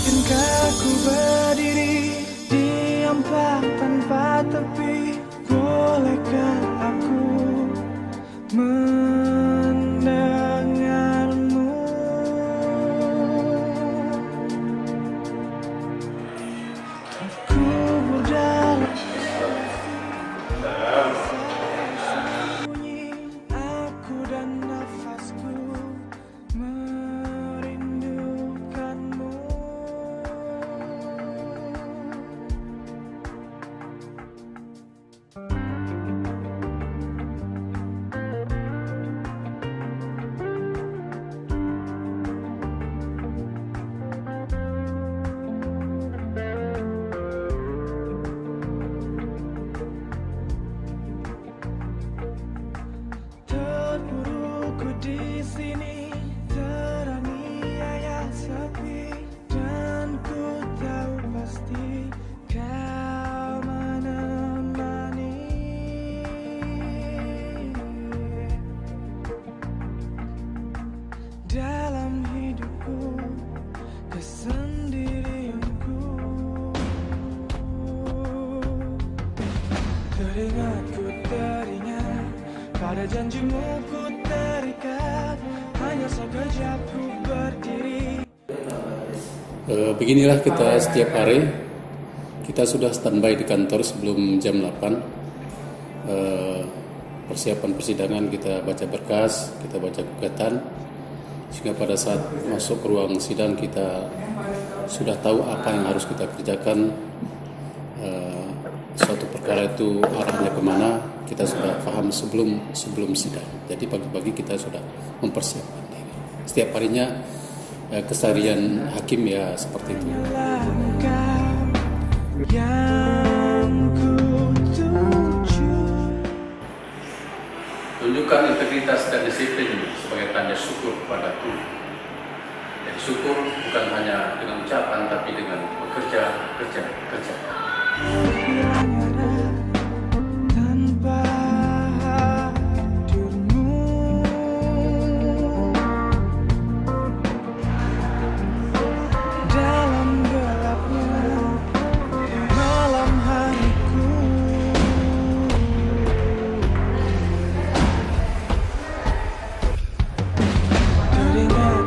Mungkinkah ku berdiri di ampang tanpa tepi? Bolehkah aku mendengarmu? Aku berdalam sunyi, aku dan nafasku merindukanmu. Terpuruku di sini, teraniaya sepi, dan ku tahu pasti kau menemani. Dalam hidupku, kesendirianku, teringatku teringat pada janjimu ku terikat, hanya sekejap ku berdiri. Beginilah kita setiap hari. Kita sudah standby di kantor sebelum jam 8. Persiapan persidangan, kita baca berkas, kita baca gugatan, sehingga pada saat masuk ke ruang sidang kita sudah tahu apa yang harus kita kerjakan. Suatu perkara itu arahnya kemana, kita sudah paham sebelum sidang. Jadi pagi-pagi kita sudah mempersiapkan diri. Setiap harinya keseharian hakim ya seperti itu. Tunjukkan integritas dan disiplin sebagai tanda syukur kepada Tuhan. Jadi syukur bukan hanya dengan ucapan, tapi dengan bekerja. Tanpa hadirmu, dalam gelapnya malam hariku, teringat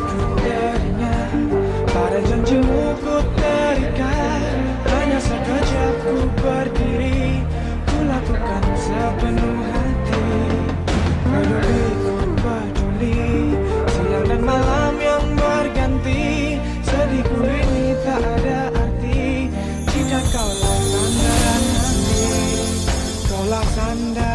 pada janjimu ku terikat, hanya sekejap ku berdiri, ku lakukan sepenuh hati. Peduli, siang dan malam yang berganti, sedihku ini tak ada arti jika kaulah sandaran hati, kaulah sandaran.